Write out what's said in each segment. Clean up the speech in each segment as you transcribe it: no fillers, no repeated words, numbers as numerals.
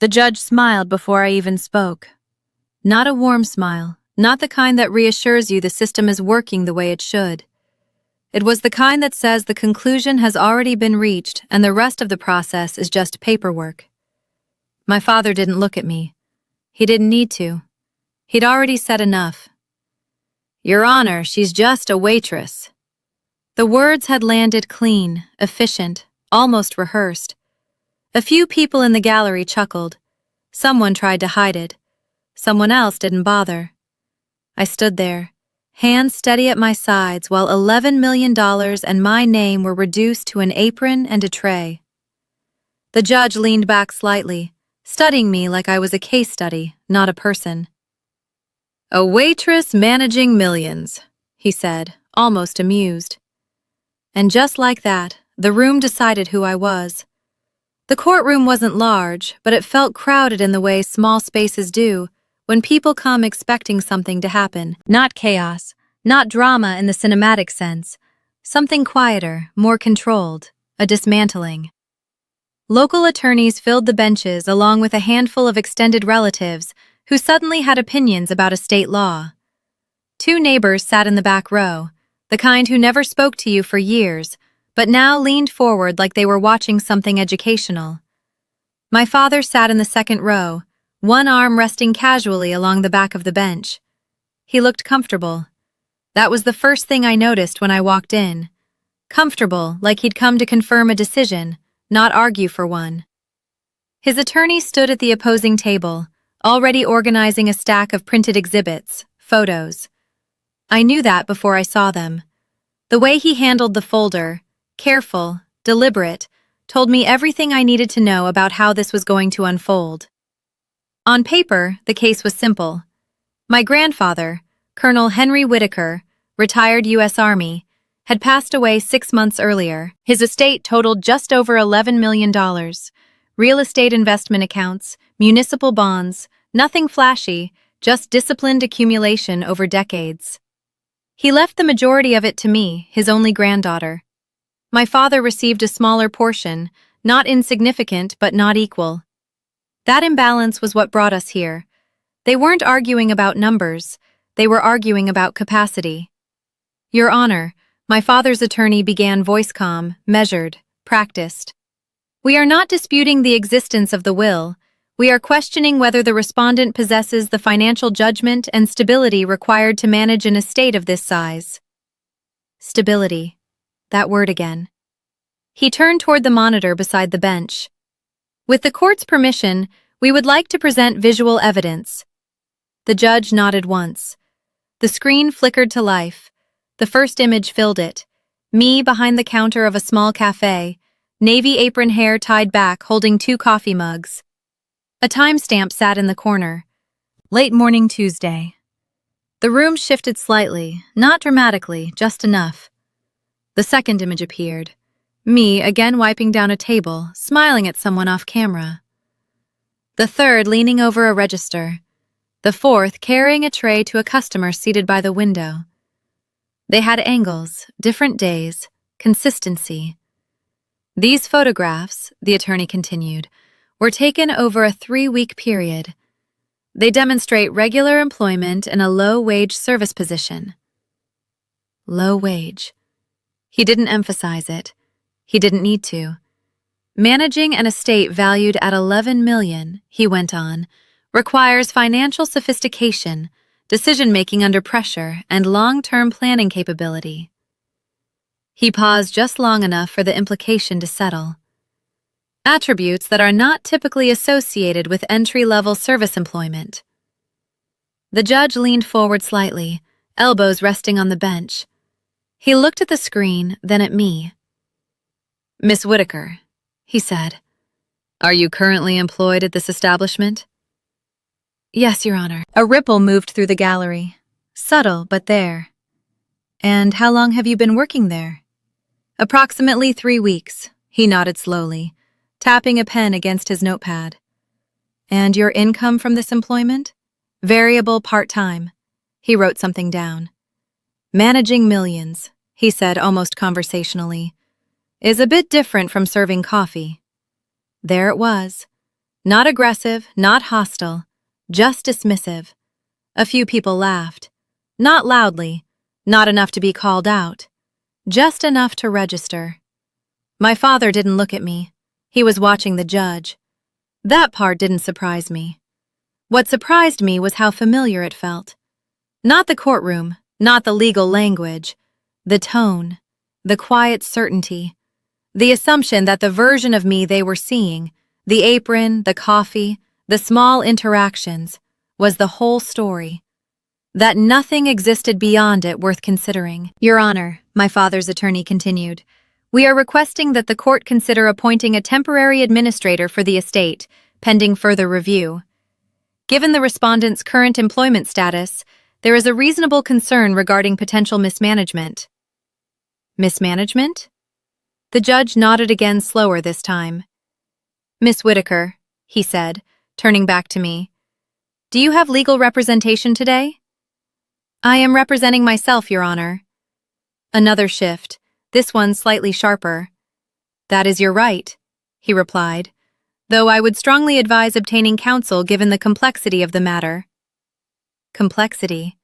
The judge smiled before I even spoke. Not a warm smile, not the kind that reassures you the system is working the way it should. It was the kind that says the conclusion has already been reached and the rest of the process is just paperwork. My father didn't look at me. He didn't need to. He'd already said enough. "Your Honor, she's just a waitress." The words had landed clean, efficient, almost rehearsed. A few people in the gallery chuckled. Someone tried to hide it. Someone else didn't bother. I stood there, hands steady at my sides while $11 million and my name were reduced to an apron and a tray. The judge leaned back slightly, studying me like I was a case study, not a person. "A waitress managing millions," he said, almost amused. And just like that, the room decided who I was. The courtroom wasn't large, but it felt crowded in the way small spaces do when people come expecting something to happen. Not chaos, not drama in the cinematic sense. Something quieter, more controlled, a dismantling. Local attorneys filled the benches along with a handful of extended relatives who suddenly had opinions about a state law. Two neighbors sat in the back row, the kind who never spoke to you for years, but now leaned forward like they were watching something educational. My father sat in the second row, one arm resting casually along the back of the bench. He looked comfortable. That was the first thing I noticed when I walked in. Comfortable, like he'd come to confirm a decision, not argue for one. His attorney stood at the opposing table, already organizing a stack of printed exhibits, photos. I knew that before I saw them. The way he handled the folder, careful, deliberate, told me everything I needed to know about how this was going to unfold. On paper, the case was simple. My grandfather, Colonel Henry Whitaker, retired U.S. Army, had passed away 6 months earlier. His estate totaled just over $11 million. Real estate investment accounts, municipal bonds, nothing flashy, just disciplined accumulation over decades. He left the majority of it to me, his only granddaughter. My father received a smaller portion, not insignificant but not equal. That imbalance was what brought us here. They weren't arguing about numbers, they were arguing about capacity. "Your Honor," my father's attorney began, voice calm, measured, practiced. "We are not disputing the existence of the will. We are questioning whether the respondent possesses the financial judgment and stability required to manage an estate of this size." Stability. That word again. He turned toward the monitor beside the bench. "With the court's permission, we would like to present visual evidence." The judge nodded once. The screen flickered to life. The first image filled it. Me behind the counter of a small cafe, navy apron hair tied back, holding 2 coffee mugs. A timestamp sat in the corner. Late morning Tuesday. The room shifted slightly, not dramatically, just enough. The second image appeared. Me again wiping down a table, smiling at someone off camera. The third leaning over a register. The fourth carrying a tray to a customer seated by the window. They had angles, different days, consistency. "These photographs," the attorney continued, "were taken over a 3-week period. They demonstrate regular employment in a low-wage service position." Low wage. He didn't emphasize it. He didn't need to. "Managing an estate valued at $11 million," he went on, "requires financial sophistication, decision-making under pressure, and long-term planning capability." He paused just long enough for the implication to settle. Attributes that are not typically associated with entry-level service employment. The judge leaned forward slightly, elbows resting on the bench. He looked at the screen, then at me. "Miss Whitaker," he said, "are you currently employed at this establishment?" "Yes, Your Honor." A ripple moved through the gallery. Subtle, but there. "And how long have you been working there?" "Approximately 3 weeks," he nodded slowly, tapping a pen against his notepad. "And your income from this employment?" "Variable, part-time." He wrote something down. "Managing millions," he said almost conversationally, "is a bit different from serving coffee." There it was. Not aggressive, not hostile, just dismissive. A few people laughed. Not loudly, not enough to be called out, just enough to register. My father didn't look at me. He was watching the judge. That part didn't surprise me. What surprised me was how familiar it felt. Not the courtroom, not the legal language, the tone, the quiet certainty, the assumption that the version of me they were seeing, the apron, the coffee, the small interactions, was the whole story. That nothing existed beyond it worth considering. Your Honor, my father's attorney continued, we are requesting that the court consider appointing a temporary administrator for the estate, pending further review. Given the respondent's current employment status, there is a reasonable concern regarding potential mismanagement. Mismanagement? The judge nodded again, slower this time. Miss Whitaker, he said, turning back to me, do you have legal representation today? I am representing myself, Your Honor. Another shift, this one slightly sharper. That is your right, he replied, though I would strongly advise obtaining counsel given the complexity of the matter. Complexity.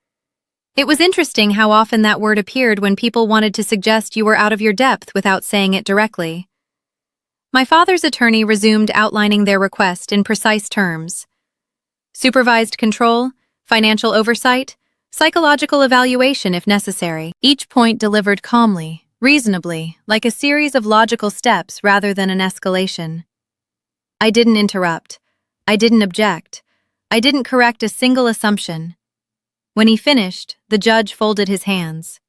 It was interesting how often that word appeared when people wanted to suggest you were out of your depth without saying it directly. My father's attorney resumed outlining their request in precise terms. Supervised control, financial oversight, psychological evaluation if necessary. Each point delivered calmly, reasonably, like a series of logical steps rather than an escalation. I didn't interrupt. I didn't object. I didn't correct a single assumption. When he finished, the judge folded his hands.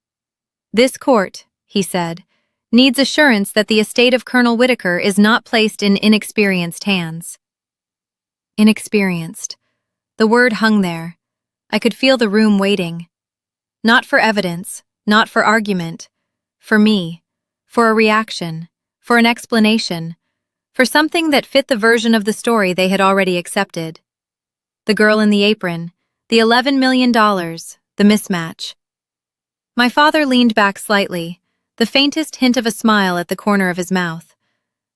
This court, he said, needs assurance that the estate of Colonel Whitaker is not placed in inexperienced hands. Inexperienced. The word hung there. I could feel the room waiting. Not for evidence, not for argument. For me. For a reaction. For an explanation. For something that fit the version of the story they had already accepted. The girl in the apron. The $11 million. The mismatch. My father leaned back slightly, the faintest hint of a smile at the corner of his mouth.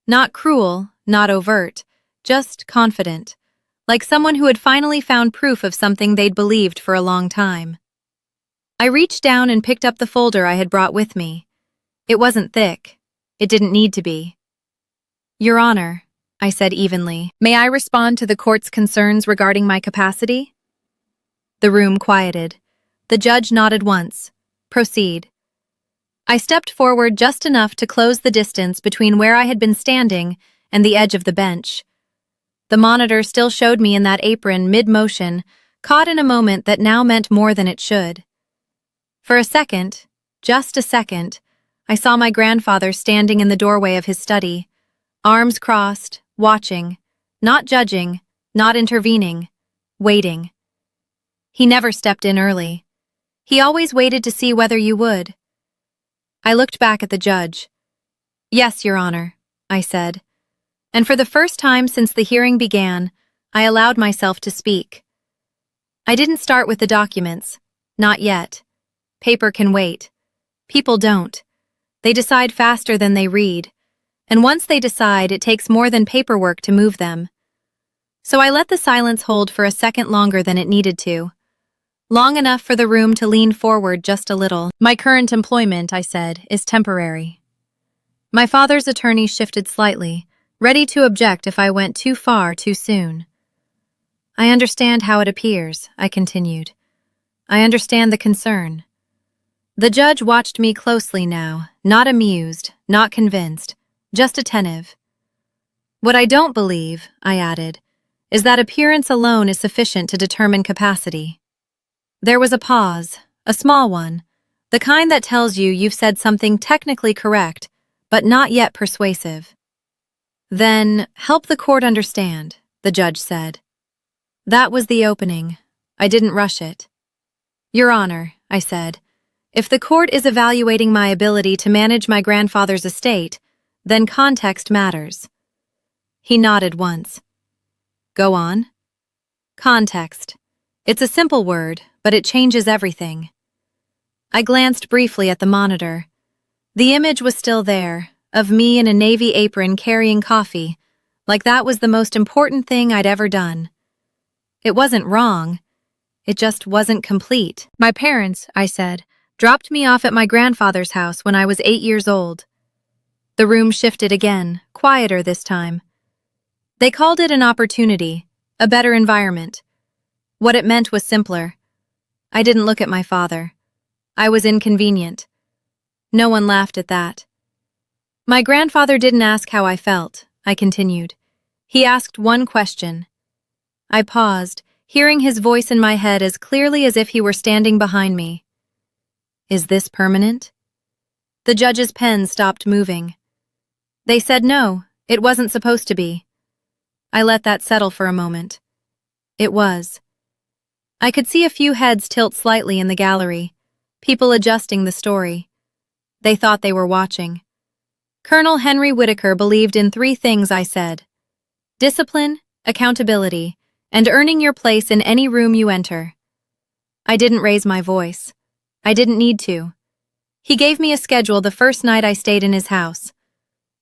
Not cruel, not overt, just confident, like someone who had finally found proof of something they'd believed for a long time. I reached down and picked up the folder I had brought with me. It wasn't thick. It didn't need to be. Your Honor, I said evenly, may I respond to the court's concerns regarding my capacity? The room quieted. The judge nodded once. Proceed. I stepped forward just enough to close the distance between where I had been standing and the edge of the bench. The monitor still showed me in that apron mid-motion, caught in a moment that now meant more than it should. For a second, just a second, I saw my grandfather standing in the doorway of his study, arms crossed, watching, not judging, not intervening, waiting. He never stepped in early. He always waited to see whether you would. I looked back at the judge. Yes, Your Honor, I said. And for the first time since the hearing began, I allowed myself to speak. I didn't start with the documents. Not yet. Paper can wait. People don't. They decide faster than they read. And once they decide, it takes more than paperwork to move them. So I let the silence hold for a second longer than it needed to. Long enough for the room to lean forward just a little. My current employment, I said, is temporary. My father's attorney shifted slightly, ready to object if I went too far too soon. I understand how it appears, I continued. I understand the concern. The judge watched me closely now, not amused, not convinced, just attentive. What I don't believe, I added, is that appearance alone is sufficient to determine capacity. There was a pause, a small one, the kind that tells you you've said something technically correct, but not yet persuasive. Then, help the court understand, the judge said. That was the opening. I didn't rush it. Your Honor, I said, if the court is evaluating my ability to manage my grandfather's estate, then context matters. He nodded once. Go on. Context. It's a simple word, but it changes everything. I glanced briefly at the monitor. The image was still there, of me in a navy apron carrying coffee, like that was the most important thing I'd ever done. It wasn't wrong. It just wasn't complete. My parents, I said, dropped me off at my grandfather's house when I was 8 years old. The room shifted again, quieter this time. They called it an opportunity, a better environment. What it meant was simpler. I didn't look at my father. I was inconvenient. No one laughed at that. My grandfather didn't ask how I felt, I continued. He asked one question. I paused, hearing his voice in my head as clearly as if he were standing behind me. Is this permanent? The judge's pen stopped moving. They said no, it wasn't supposed to be. I let that settle for a moment. It was. I could see a few heads tilt slightly in the gallery, people adjusting the story. They thought they were watching. Colonel Henry Whitaker believed in 3 things I said: discipline, accountability, and earning your place in any room you enter. I didn't raise my voice. I didn't need to. He gave me a schedule the first night I stayed in his house.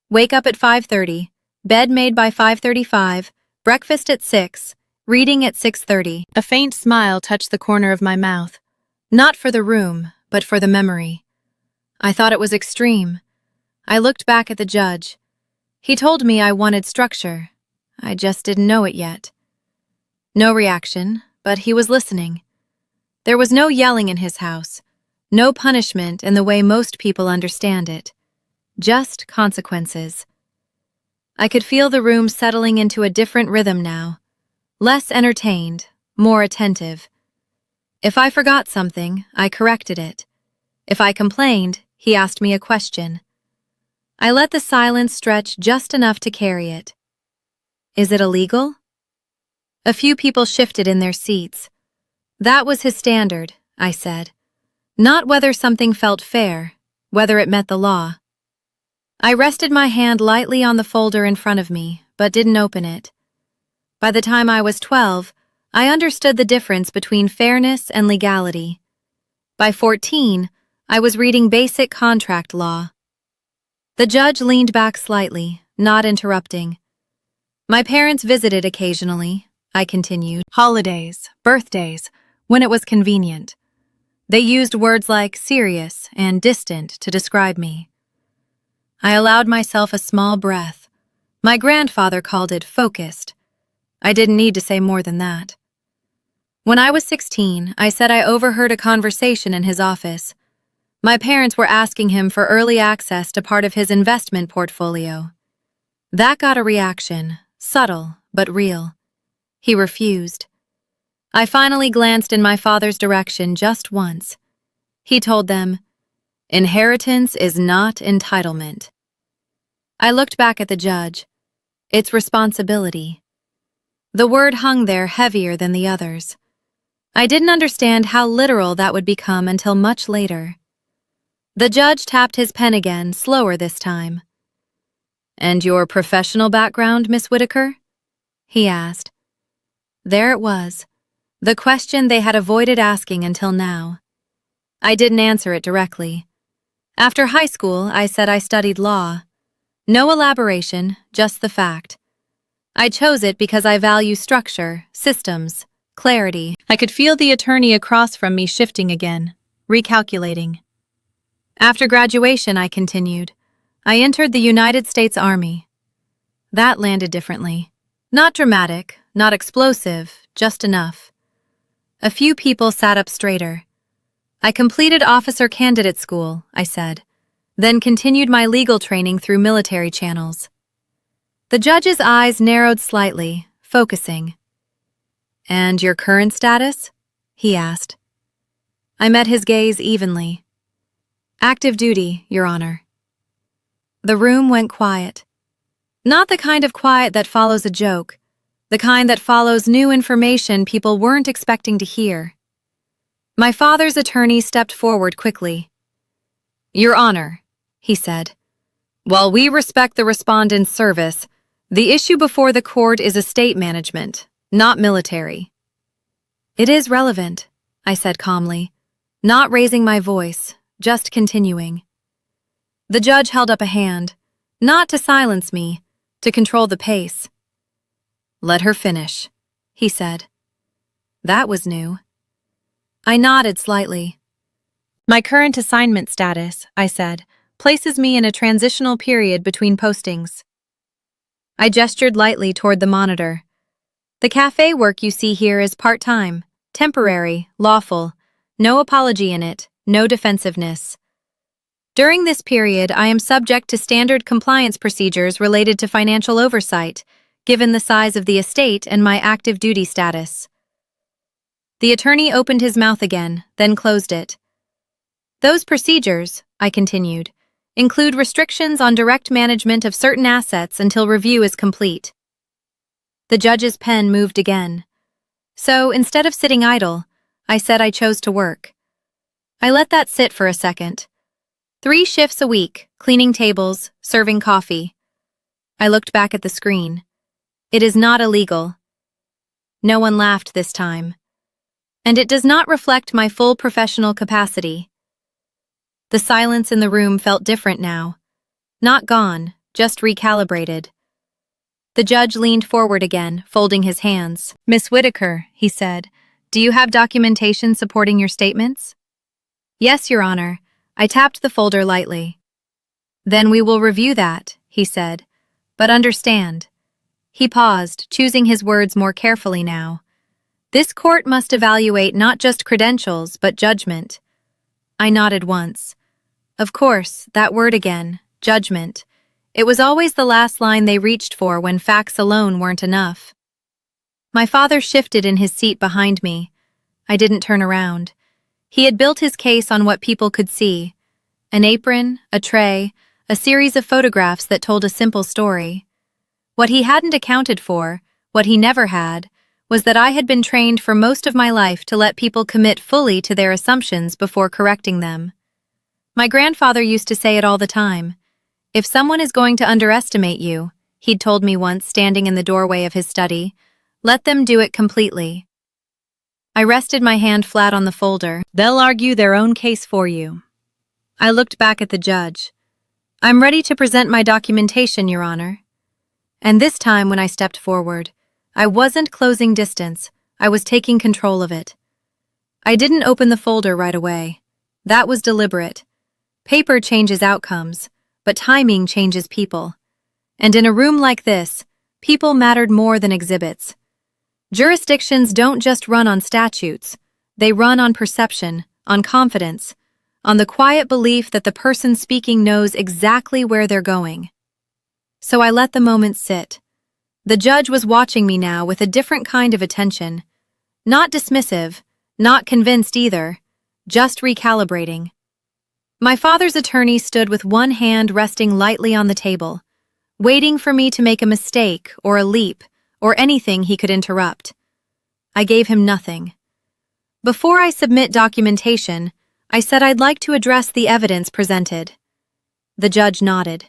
Wake up at 5:30, bed made by 5:35, breakfast at 6, reading at 6:30. A faint smile touched the corner of my mouth. Not for the room, but for the memory. I thought it was extreme. I looked back at the judge. He told me I wanted structure. I just didn't know it yet. No reaction, but he was listening. There was no yelling in his house, no punishment in the way most people understand it. Just consequences. I could feel the room settling into a different rhythm now. Less entertained, more attentive. If I forgot something, I corrected it. If I complained, he asked me a question. I let the silence stretch just enough to carry it. Is it illegal? A few people shifted in their seats. That was his standard, I said. Not whether something felt fair, whether it met the law. I rested my hand lightly on the folder in front of me, but didn't open it. By the time I was 12, I understood the difference between fairness and legality. By 14, I was reading basic contract law. The judge leaned back slightly, not interrupting. My parents visited occasionally, I continued. Holidays, birthdays, when it was convenient. They used words like serious and distant to describe me. I allowed myself a small breath. My grandfather called it focused. I didn't need to say more than that. When I was 16, I said I overheard a conversation in his office. My parents were asking him for early access to part of his investment portfolio. That got a reaction, subtle but real. He refused. I finally glanced in my father's direction just once. He told them, "Inheritance is not entitlement." I looked back at the judge. It's responsibility. The word hung there heavier than the others. I didn't understand how literal that would become until much later. The judge tapped his pen again, slower this time. "And your professional background, Miss Whitaker?" he asked. There it was, the question they had avoided asking until now. I didn't answer it directly. After high school, I said I studied law. No elaboration, just the fact. I chose it because I value structure, systems, clarity. I could feel the attorney across from me shifting again, recalculating. After graduation, I continued, I entered the United States Army. That landed differently. Not dramatic, not explosive, just enough. A few people sat up straighter. I completed officer candidate school, I said, then continued my legal training through military channels. The judge's eyes narrowed slightly, focusing. "And your current status?" he asked. I met his gaze evenly. "Active duty, Your Honor." The room went quiet. Not the kind of quiet that follows a joke, the kind that follows new information people weren't expecting to hear. My father's attorney stepped forward quickly. "Your Honor," he said, "while we respect the respondent's service, the issue before the court is estate management, not military." "It is relevant," I said calmly, not raising my voice, just continuing. The judge held up a hand, not to silence me, to control the pace. Let her finish, he said. That was new. I nodded slightly. My current assignment status, I said, places me in a transitional period between postings. I gestured lightly toward the monitor. The cafe work you see here is part-time, temporary, lawful, no apology in it, no defensiveness. During this period, I am subject to standard compliance procedures related to financial oversight, given the size of the estate and my active duty status. The attorney opened his mouth again, then closed it. Those procedures, I continued, include restrictions on direct management of certain assets until review is complete. The judge's pen moved again. So, instead of sitting idle, I said I chose to work. I let that sit for a second. 3 shifts a week, cleaning tables, serving coffee. I looked back at the screen. It is not illegal. No one laughed this time. And it does not reflect my full professional capacity. The silence in the room felt different now. Not gone, just recalibrated. The judge leaned forward again, folding his hands. Miss Whitaker, he said, do you have documentation supporting your statements? Yes, Your Honor. I tapped the folder lightly. Then we will review that, he said. But understand. He paused, choosing his words more carefully now. This court must evaluate not just credentials, but judgment. I nodded once. Of course, that word again, judgment. It was always the last line they reached for when facts alone weren't enough. My father shifted in his seat behind me. I didn't turn around. He had built his case on what people could see. An apron, a tray, a series of photographs that told a simple story. What he hadn't accounted for, what he never had, was that I had been trained for most of my life to let people commit fully to their assumptions before correcting them. My grandfather used to say it all the time. If someone is going to underestimate you, he'd told me once standing in the doorway of his study, let them do it completely. I rested my hand flat on the folder. They'll argue their own case for you. I looked back at the judge. I'm ready to present my documentation, Your Honor. And this time when I stepped forward, I wasn't closing distance, I was taking control of it. I didn't open the folder right away. That was deliberate. Paper changes outcomes, but timing changes people. And in a room like this, people mattered more than exhibits. Jurisdictions don't just run on statutes, they run on perception, on confidence, on the quiet belief that the person speaking knows exactly where they're going. So I let the moment sit. The judge was watching me now with a different kind of attention. Not dismissive, not convinced either, just recalibrating. My father's attorney stood with one hand resting lightly on the table, waiting for me to make a mistake or a leap or anything he could interrupt. I gave him nothing. Before I submit documentation, I said I'd like to address the evidence presented. The judge nodded.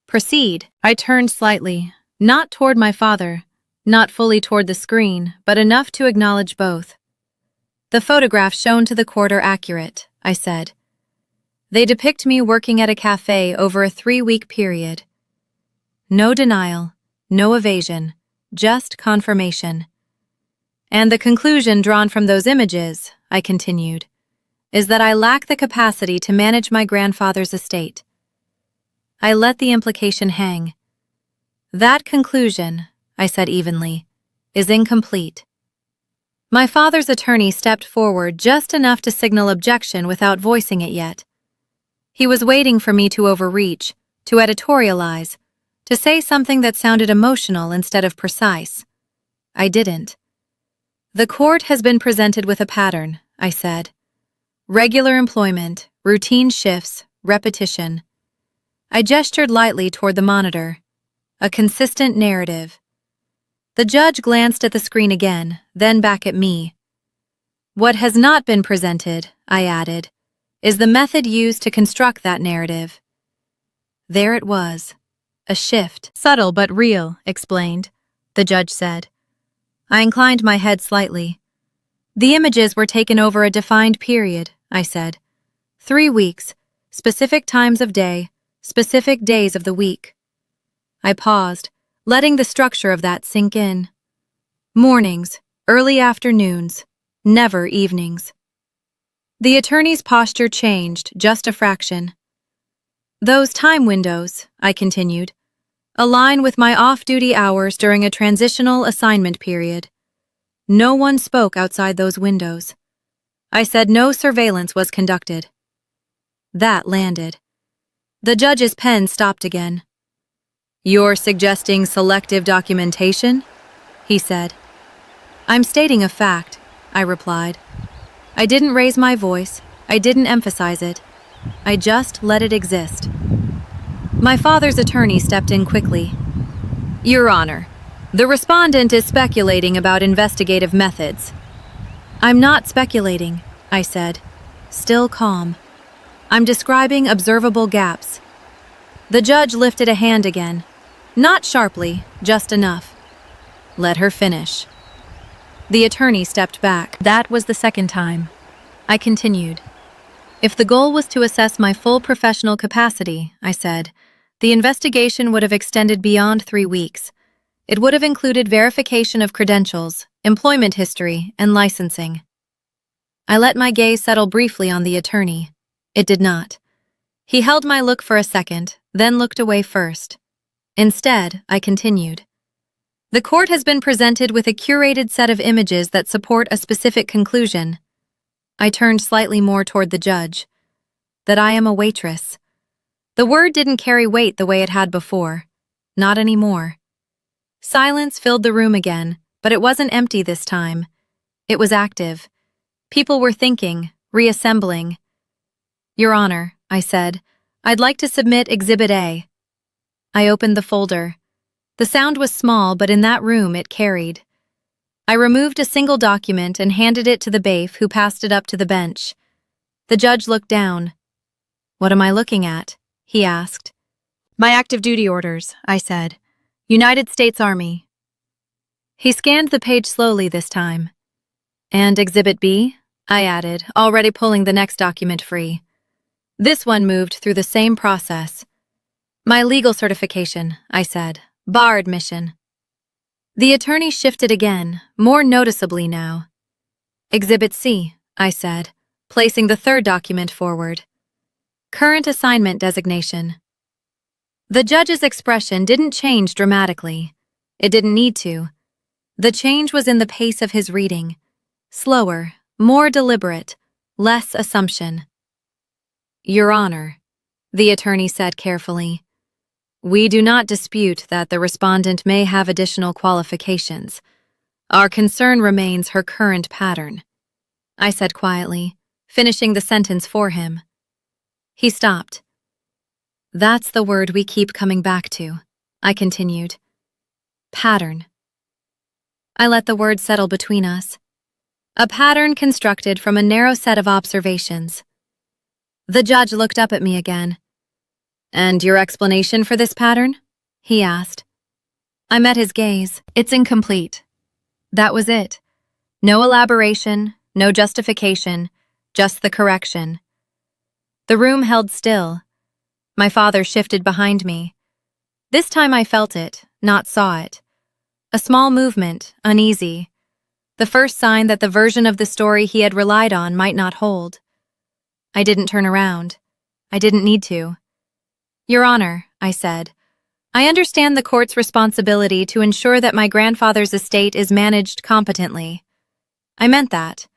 Proceed. I turned slightly, not toward my father, not fully toward the screen, but enough to acknowledge both. The photographs shown to the court are accurate, I said. They depict me working at a cafe over a 3-week period. No denial, no evasion, just confirmation. And the conclusion drawn from those images, I continued, is that I lack the capacity to manage my grandfather's estate. I let the implication hang. That conclusion, I said evenly, is incomplete. My father's attorney stepped forward just enough to signal objection without voicing it yet. He was waiting for me to overreach, to editorialize, to say something that sounded emotional instead of precise. I didn't. The court has been presented with a pattern, I said. Regular employment, routine shifts, repetition. I gestured lightly toward the monitor. A consistent narrative. The judge glanced at the screen again, then back at me. What has not been presented, I added, is the method used to construct that narrative. There it was. A shift. Subtle but real, explained, the judge said. I inclined my head slightly. The images were taken over a defined period, I said. 3 weeks, specific times of day, specific days of the week. I paused, letting the structure of that sink in. Mornings, early afternoons, never evenings. The attorney's posture changed just a fraction. Those time windows, I continued, align with my off-duty hours during a transitional assignment period. No one spoke outside those windows. I said no surveillance was conducted. That landed. The judge's pen stopped again. "You're suggesting selective documentation?" he said. "I'm stating a fact," I replied. I didn't raise my voice, I didn't emphasize it. I just let it exist. My father's attorney stepped in quickly. "Your Honor, the respondent is speculating about investigative methods." "I'm not speculating," I said, still calm. "I'm describing observable gaps." The judge lifted a hand again. Not sharply, just enough. "Let her finish." The attorney stepped back. That was the second time. I continued. "If the goal was to assess my full professional capacity," I said, "the investigation would have extended beyond 3 weeks. It would have included verification of credentials, employment history, and licensing." I let my gaze settle briefly on the attorney. It did not. He held my look for a second, then looked away first. Instead, I continued. "The court has been presented with a curated set of images that support a specific conclusion." I turned slightly more toward the judge. "That I am a waitress." The word didn't carry weight the way it had before. Not anymore. Silence filled the room again, but it wasn't empty this time. It was active. People were thinking, reassembling. "Your Honor," I said, "I'd like to submit Exhibit A." I opened the folder. The sound was small, but in that room it carried. I removed a single document and handed it to the bailiff, who passed it up to the bench. The judge looked down. "What am I looking at?" he asked. "My active duty orders," I said. "United States Army." He scanned the page slowly this time. "And Exhibit B?" I added, already pulling the next document free. This one moved through the same process. "My legal certification," I said. "Bar admission." The attorney shifted again, more noticeably now. "Exhibit C," I said, placing the third document forward. "Current assignment designation." The judge's expression didn't change dramatically. It didn't need to. The change was in the pace of his reading. Slower, more deliberate, less assumption. "Your Honor," the attorney said carefully, "we do not dispute that the respondent may have additional qualifications. Our concern remains her current pattern." I said quietly, finishing the sentence for him. He stopped. "That's the word we keep coming back to," I continued. "Pattern." I let the word settle between us. A pattern constructed from a narrow set of observations. The judge looked up at me again. "And your explanation for this pattern?" he asked. I met his gaze. "It's incomplete." That was it. No elaboration, no justification, just the correction. The room held still. My father shifted behind me. This time I felt it, not saw it. A small movement, uneasy. The first sign that the version of the story he had relied on might not hold. I didn't turn around. I didn't need to. "Your Honor," I said, "I understand the court's responsibility to ensure that my grandfather's estate is managed competently." I meant that.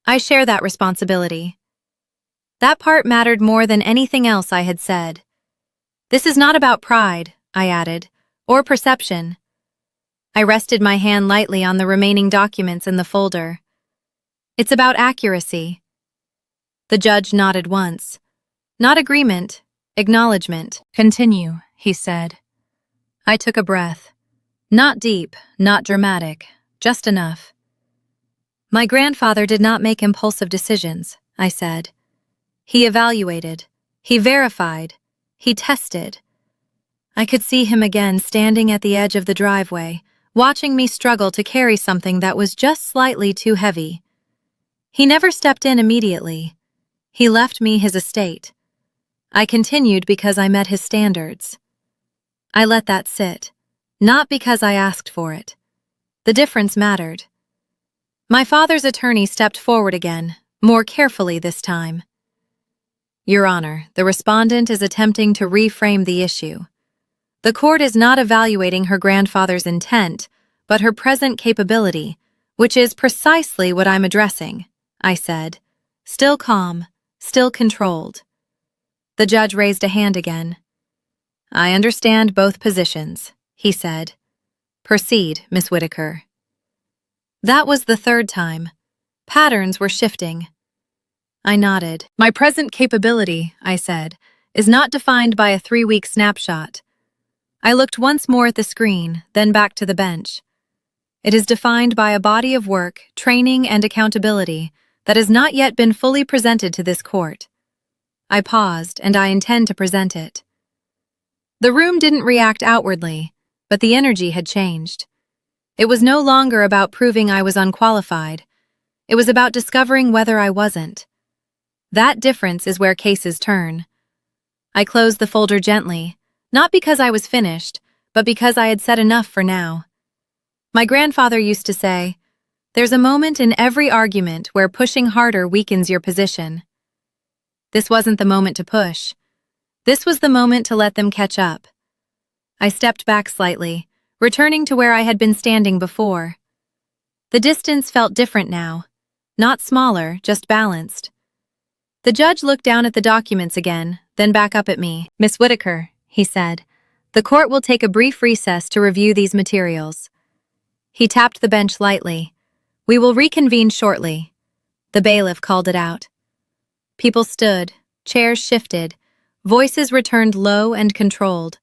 I share that responsibility. That part mattered more than anything else I had said. "This is not about pride," I added, "or perception." I rested my hand lightly on the remaining documents in the folder. "It's about accuracy." The judge nodded once. Not agreement, acknowledgement. "Continue," he said. I took a breath. Not deep, not dramatic, just enough. "My grandfather did not make impulsive decisions," I said. "He evaluated, he verified, he tested." I could see him again standing at the edge of the driveway, watching me struggle to carry something that was just slightly too heavy. He never stepped in immediately. He left me his estate. I continued because I met his standards. I let that sit, not because I asked for it. The difference mattered. My father's attorney stepped forward again, more carefully this time. Your Honor, the respondent is attempting to reframe the issue. The court is not evaluating her grandfather's intent, but her present capability, which is precisely what I'm addressing, I said, still calm, still controlled. The judge raised a hand again. I understand both positions, he said. Proceed, Miss Whitaker. That was the third time. Patterns were shifting. I nodded. My present capability, I said, is not defined by a 3-week snapshot. I looked once more at the screen, then back to the bench. It is defined by a body of work, training, and accountability that has not yet been fully presented to this court. I paused, and I intend to present it. The room didn't react outwardly, but the energy had changed. It was no longer about proving I was unqualified. It was about discovering whether I wasn't. That difference is where cases turn. I closed the folder gently, not because I was finished, but because I had said enough for now. My grandfather used to say, "There's a moment in every argument where pushing harder weakens your position." This wasn't the moment to push. This was the moment to let them catch up. I stepped back slightly, returning to where I had been standing before. The distance felt different now. Not smaller, just balanced. The judge looked down at the documents again, then back up at me. Miss Whitaker, he said, the court will take a brief recess to review these materials. He tapped the bench lightly. We will reconvene shortly. The bailiff called it out. People stood, chairs shifted, voices returned low and controlled.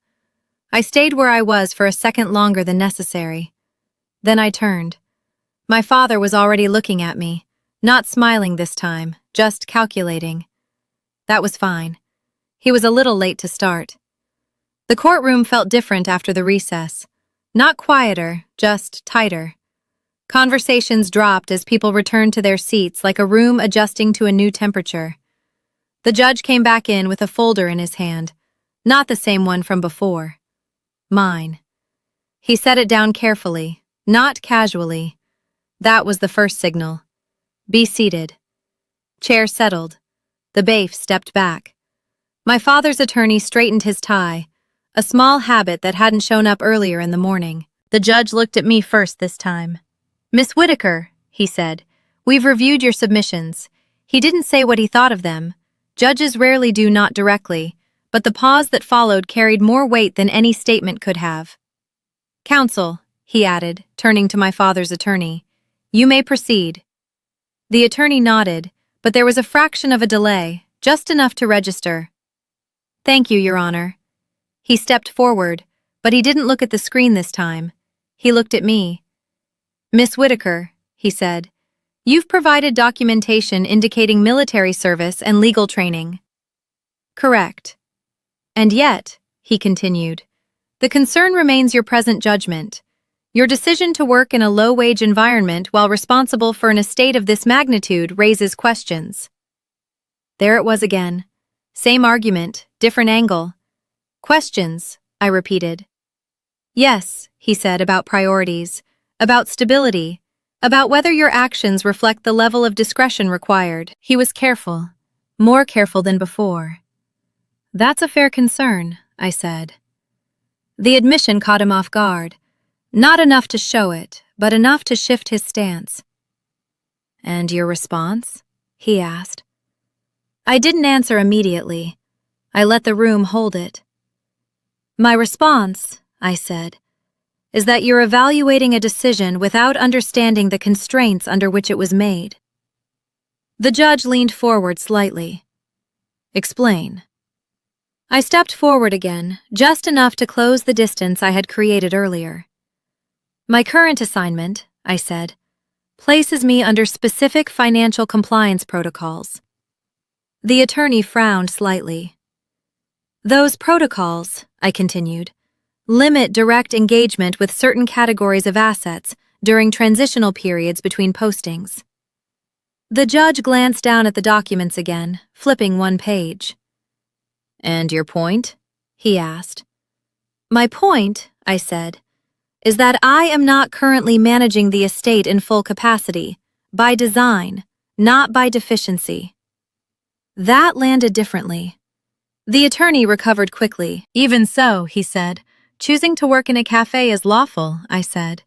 I stayed where I was for a second longer than necessary. Then I turned. My father was already looking at me, not smiling this time, just calculating. That was fine. He was a little late to start. The courtroom felt different after the recess. Not quieter, just tighter. Conversations dropped as people returned to their seats like a room adjusting to a new temperature. The judge came back in with a folder in his hand, not the same one from before. Mine. He set it down carefully, not casually. That was the first signal. Be seated. Chair settled. The bailiff stepped back. My father's attorney straightened his tie, a small habit that hadn't shown up earlier in the morning. The judge looked at me first this time. Miss Whitaker, he said, we've reviewed your submissions. He didn't say what he thought of them. Judges rarely do, not directly, but the pause that followed carried more weight than any statement could have. Counsel, he added, turning to my father's attorney, you may proceed. The attorney nodded, but there was a fraction of a delay, just enough to register. Thank you, Your Honor. He stepped forward, but he didn't look at the screen this time. He looked at me. Miss Whitaker, he said, you've provided documentation indicating military service and legal training. Correct. And yet, he continued, the concern remains your present judgment. Your decision to work in a low-wage environment while responsible for an estate of this magnitude raises questions. There it was again. Same argument, different angle. Questions, I repeated. Yes, he said, about priorities, about stability, about whether your actions reflect the level of discretion required. He was careful, more careful than before. That's a fair concern, I said. The admission caught him off guard. Not enough to show it, but enough to shift his stance. And your response? He asked. I didn't answer immediately. I let the room hold it. My response, I said, is that you're evaluating a decision without understanding the constraints under which it was made. The judge leaned forward slightly. Explain. I stepped forward again, just enough to close the distance I had created earlier. My current assignment, I said, places me under specific financial compliance protocols. The attorney frowned slightly. Those protocols, I continued, limit direct engagement with certain categories of assets during transitional periods between postings. The judge glanced down at the documents again, flipping one page. And your point? He asked. My point, I said, is that I am not currently managing the estate in full capacity, by design, not by deficiency. That landed differently. The attorney recovered quickly. Even so, he said, choosing to work in a cafe is lawful, I said.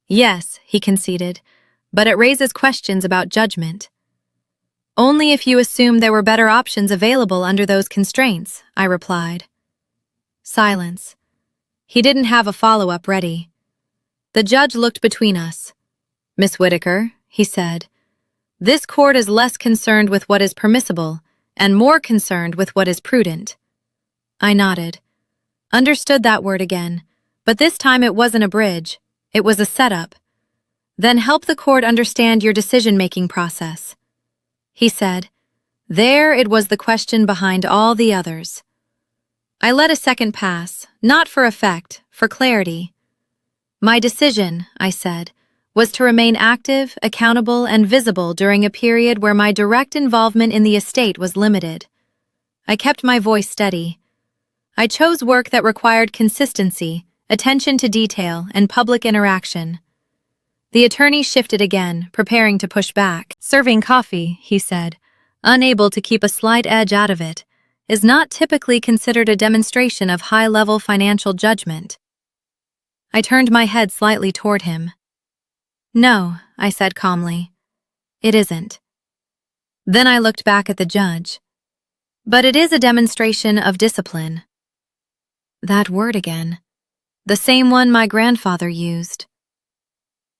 Yes, he conceded, but it raises questions about judgment. Only if you assume there were better options available under those constraints, I replied. Silence. He didn't have a follow-up ready. The judge looked between us. Miss Whitaker, he said, this court is less concerned with what is permissible and more concerned with what is prudent. I nodded. Understood that word again, but this time it wasn't a bridge, it was a setup. Then help the court understand your decision-making process. He said. There it was the question behind all the others. I let a second pass, not for effect, for clarity. My decision, I said, was to remain active, accountable, and visible during a period where my direct involvement in the estate was limited. I kept my voice steady. I chose work that required consistency, attention to detail, and public interaction. The attorney shifted again, preparing to push back. Serving coffee, he said, unable to keep a slight edge out of it, is not typically considered a demonstration of high-level financial judgment. I turned my head slightly toward him. No, I said calmly. It isn't. Then I looked back at the judge. But it is a demonstration of discipline. That word again. The same one my grandfather used.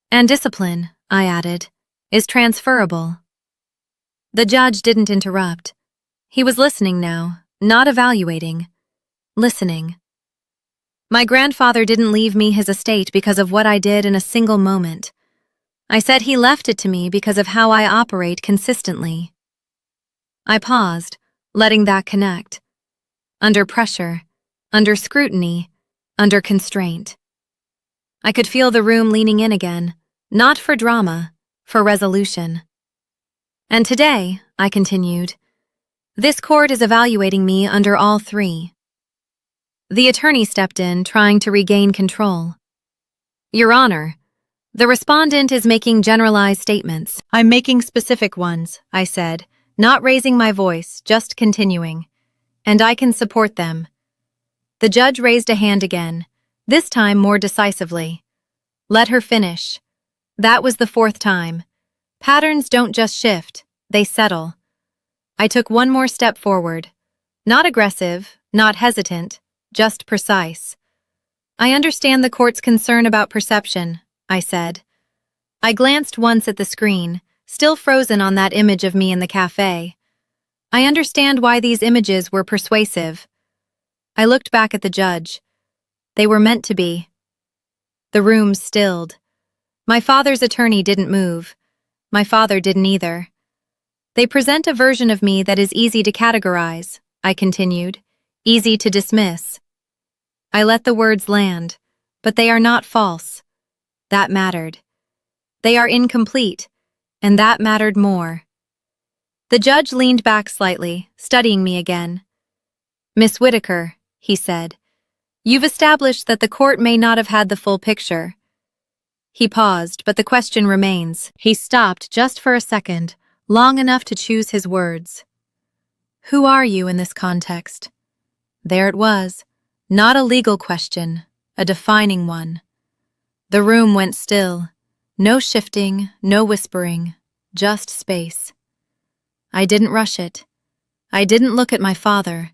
And discipline, I added, is transferable. The judge didn't interrupt. He was listening now, not evaluating. Listening. My grandfather didn't leave me his estate because of what I did in a single moment. I said he left it to me because of how I operate consistently. I paused, letting that connect. Under pressure, under scrutiny, under constraint. I could feel the room leaning in again, not for drama, for resolution. And today, I continued, this court is evaluating me under all three. The attorney stepped in, trying to regain control. Your Honor, the respondent is making generalized statements. I'm making specific ones, I said, not raising my voice, just continuing. And I can support them. The judge raised a hand again, this time more decisively. Let her finish. That was the fourth time. Patterns don't just shift, they settle. I took one more step forward. Not aggressive, not hesitant, just precise. I understand the court's concern about perception, I said. I glanced once at the screen, still frozen on that image of me in the cafe. I understand why these images were persuasive. I looked back at the judge. They were meant to be. The room stilled. My father's attorney didn't move. My father didn't either. They present a version of me that is easy to categorize, I continued, easy to dismiss. I let the words land, but they are not false. That mattered. They are incomplete, and that mattered more. The judge leaned back slightly, studying me again. Miss Whitaker, he said, you've established that the court may not have had the full picture. He paused, but the question remains. He stopped just for a second, long enough to choose his words. Who are you in this context? There it was, not a legal question, a defining one. The room went still. No shifting, no whispering, just space. I didn't rush it. I didn't look at my father.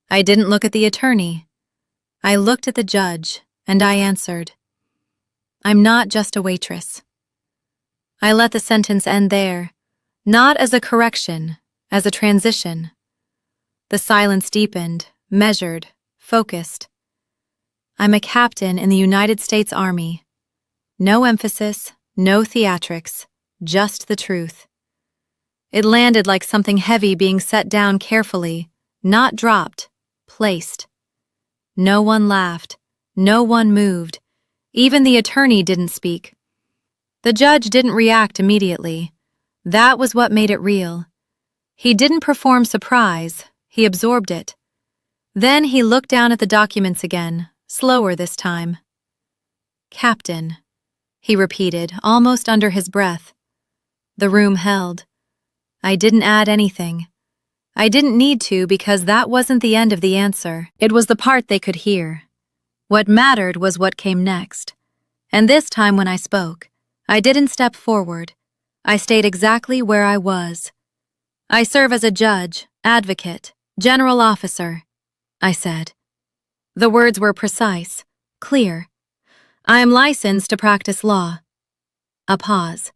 I didn't look at the attorney. I looked at the judge, and I answered. I'm not just a waitress. I let the sentence end there, not as a correction, as a transition. The silence deepened, measured, focused. I'm a captain in the United States Army. No emphasis, no theatrics, just the truth. It landed like something heavy being set down carefully, not dropped, placed. No one laughed, no one moved. Even the attorney didn't speak. The judge didn't react immediately. That was what made it real. He didn't perform surprise, he absorbed it. Then he looked down at the documents again, slower this time. Captain, he repeated, almost under his breath. The room held. I didn't add anything. I didn't need to because that wasn't the end of the answer. It was the part they could hear. What mattered was what came next. And this time when I spoke, I didn't step forward. I stayed exactly where I was. I serve as a judge, advocate, general officer, I said. The words were precise, clear. I am licensed to practice law. A pause.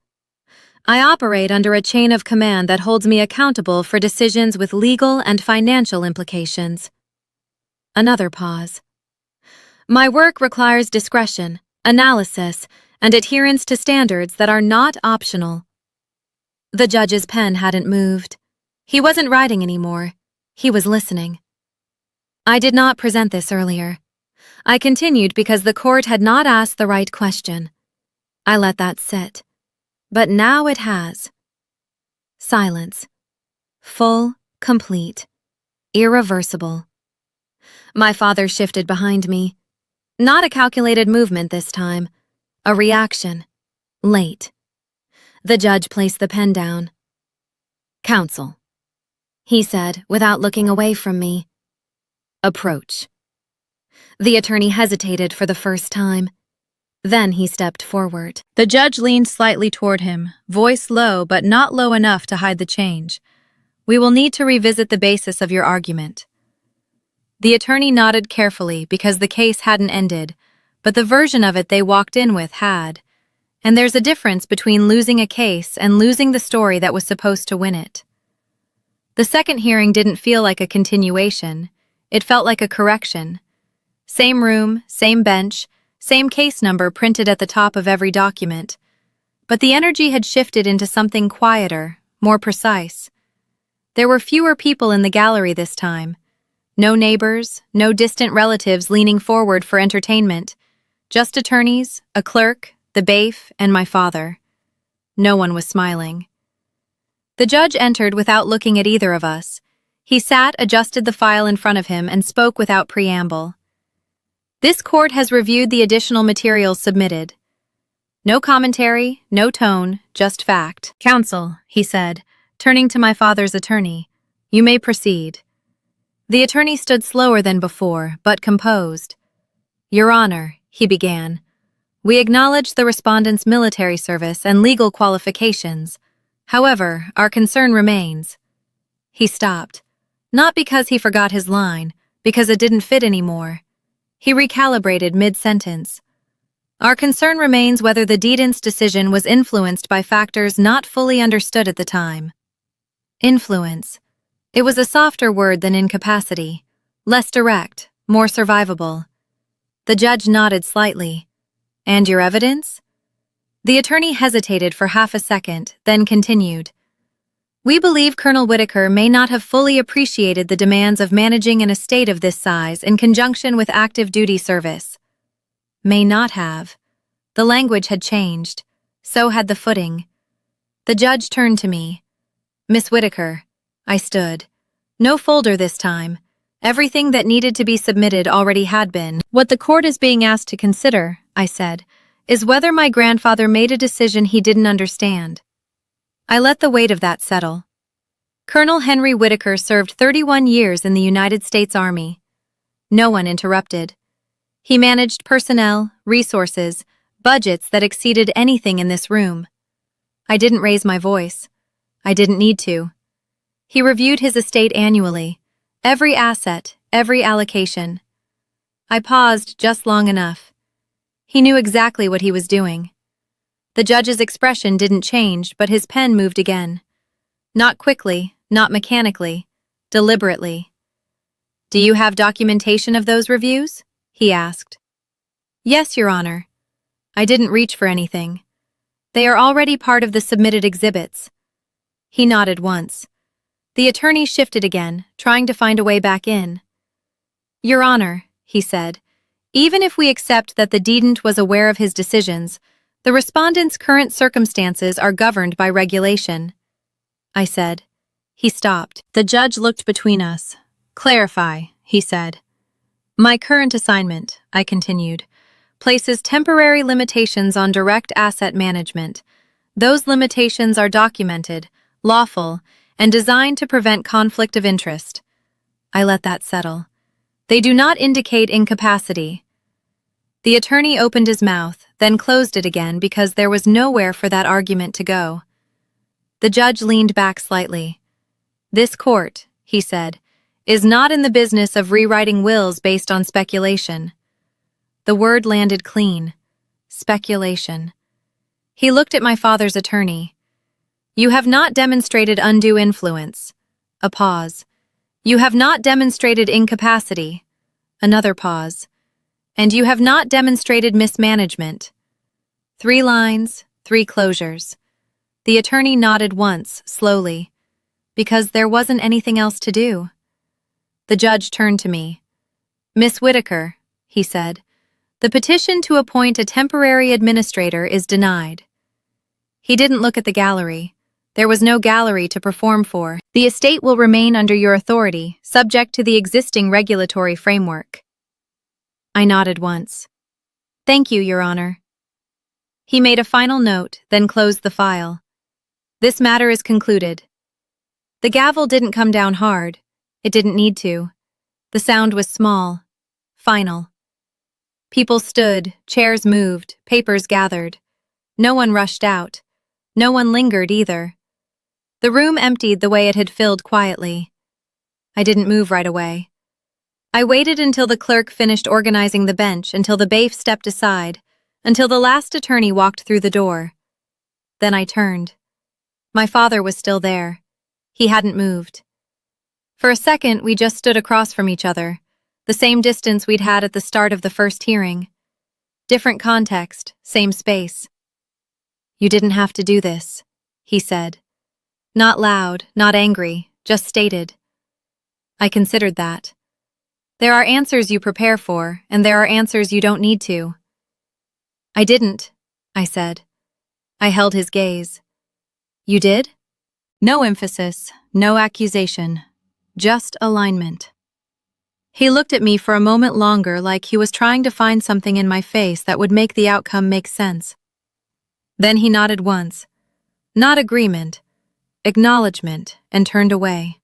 I operate under a chain of command that holds me accountable for decisions with legal and financial implications. Another pause. My work requires discretion, analysis, and adherence to standards that are not optional. The judge's pen hadn't moved. He wasn't writing anymore. He was listening. I did not present this earlier. I continued because the court had not asked the right question. I let that sit. But now it has. Silence. Full, complete, irreversible. My father shifted behind me. Not a calculated movement this time. A reaction. Late. The judge placed the pen down. Counsel, he said, without looking away from me. Approach. The attorney hesitated for the first time. Then he stepped forward. The judge leaned slightly toward him, voice low but not low enough to hide the change. We will need to revisit the basis of your argument. The attorney nodded carefully because the case hadn't ended, but the version of it they walked in with had. And there's a difference between losing a case and losing the story that was supposed to win it. The second hearing didn't feel like a continuation. It felt like a correction. Same room, same bench, same case number printed at the top of every document. But the energy had shifted into something quieter, more precise. There were fewer people in the gallery this time. No neighbors, no distant relatives leaning forward for entertainment. Just attorneys, a clerk, the bailiff, and my father. No one was smiling. The judge entered without looking at either of us. He sat, adjusted the file in front of him, and spoke without preamble. This court has reviewed the additional materials submitted. No commentary, no tone, just fact. Counsel, he said, turning to my father's attorney. You may proceed. The attorney stood slower than before, but composed. Your Honor, he began. We acknowledge the respondent's military service and legal qualifications. However, our concern remains. He stopped. Not because he forgot his line, because it didn't fit anymore. He recalibrated mid-sentence. Our concern remains whether the decedent's decision was influenced by factors not fully understood at the time. Influence. It was a softer word than incapacity. Less direct, more survivable. The judge nodded slightly. And your evidence? The attorney hesitated for half a second, then continued. We believe Colonel Whitaker may not have fully appreciated the demands of managing an estate of this size in conjunction with active duty service. May not have. The language had changed. So had the footing. The judge turned to me. Miss Whitaker. I stood. No folder this time. Everything that needed to be submitted already had been. What the court is being asked to consider, I said, is whether my grandfather made a decision he didn't understand. I let the weight of that settle. Colonel Henry Whitaker served 31 years in the United States Army. No one interrupted. He managed personnel, resources, budgets that exceeded anything in this room. I didn't raise my voice. I didn't need to. He reviewed his estate annually, every asset, every allocation. I paused just long enough. He knew exactly what he was doing. The judge's expression didn't change, but his pen moved again. Not quickly, not mechanically, deliberately. Do you have documentation of those reviews? He asked. Yes, Your Honor. I didn't reach for anything. They are already part of the submitted exhibits. He nodded once. The attorney shifted again, trying to find a way back in. Your Honor, he said, even if we accept that the decedent was aware of his decisions, the respondent's current circumstances are governed by regulation. I said. He stopped. The judge looked between us. Clarify, he said. My current assignment, I continued, places temporary limitations on direct asset management. Those limitations are documented, lawful, and designed to prevent conflict of interest. I let that settle. They do not indicate incapacity. The attorney opened his mouth, then closed it again because there was nowhere for that argument to go. The judge leaned back slightly. "This court," he said, "is not in the business of rewriting wills based on speculation." The word landed clean. Speculation. He looked at my father's attorney. "You have not demonstrated undue influence." A pause. "You have not demonstrated incapacity." Another pause. "And you have not demonstrated mismanagement." 3 lines, 3 closures. The attorney nodded once, slowly, because there wasn't anything else to do. The judge turned to me. "Miss Whitaker," he said, "the petition to appoint a temporary administrator is denied." He didn't look at the gallery. There was no gallery to perform for. "The estate will remain under your authority, subject to the existing regulatory framework." I nodded once. "Thank you, Your Honor." He made a final note, then closed the file. "This matter is concluded." The gavel didn't come down hard. It didn't need to. The sound was small, final. People stood, chairs moved, papers gathered. No one rushed out. No one lingered either. The room emptied the way it had filled quietly. I didn't move right away. I waited until the clerk finished organizing the bench, until the bailiff stepped aside, until the last attorney walked through the door. Then I turned. My father was still there. He hadn't moved. For a second, we just stood across from each other, the same distance we'd had at the start of the first hearing. Different context, same space. "You didn't have to do this," he said. Not loud, not angry, just stated. I considered that. There are answers you prepare for, and there are answers you don't need to. "I didn't," I said. I held his gaze. "You did?" No emphasis, no accusation, just alignment. He looked at me for a moment longer, like he was trying to find something in my face that would make the outcome make sense. Then he nodded once. Not agreement, acknowledgement, and turned away.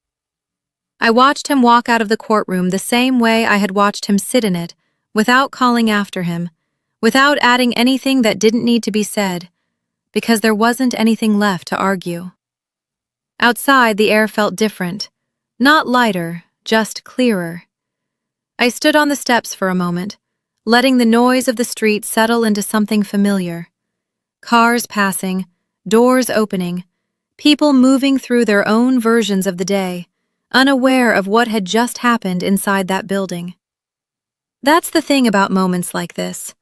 I watched him walk out of the courtroom the same way I had watched him sit in it, without calling after him, without adding anything that didn't need to be said, because there wasn't anything left to argue. Outside, the air felt different, not lighter, just clearer. I stood on the steps for a moment, letting the noise of the street settle into something familiar. Cars passing, doors opening, people moving through their own versions of the day, unaware of what had just happened inside that building. That's the thing about moments like this.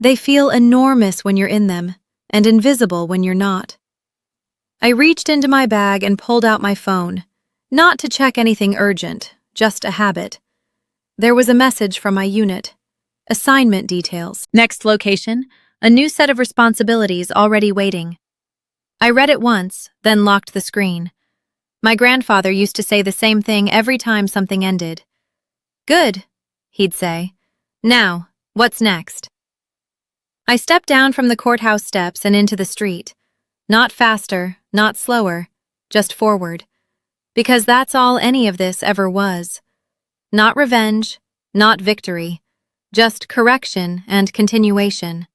They feel enormous when you're in them, and invisible when you're not. I reached into my bag and pulled out my phone, not to check anything urgent, just a habit. There was a message from my unit. Assignment details. Next location, a new set of responsibilities already waiting. I read it once, then locked the screen. My grandfather used to say the same thing every time something ended. "Good," he'd say. "Now, what's next?" I stepped down from the courthouse steps and into the street. Not faster, not slower, just forward. Because that's all any of this ever was. Not revenge, not victory, just correction and continuation.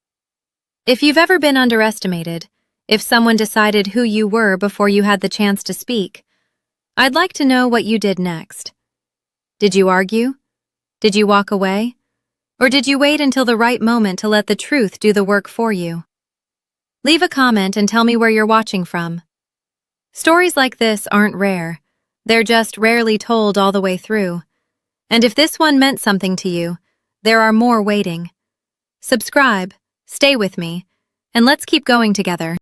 If you've ever been underestimated, if someone decided who you were before you had the chance to speak, I'd like to know what you did next. Did you argue? Did you walk away? Or did you wait until the right moment to let the truth do the work for you? Leave a comment and tell me where you're watching from. Stories like this aren't rare. They're just rarely told all the way through. And if this one meant something to you, there are more waiting. Subscribe, stay with me, and let's keep going together.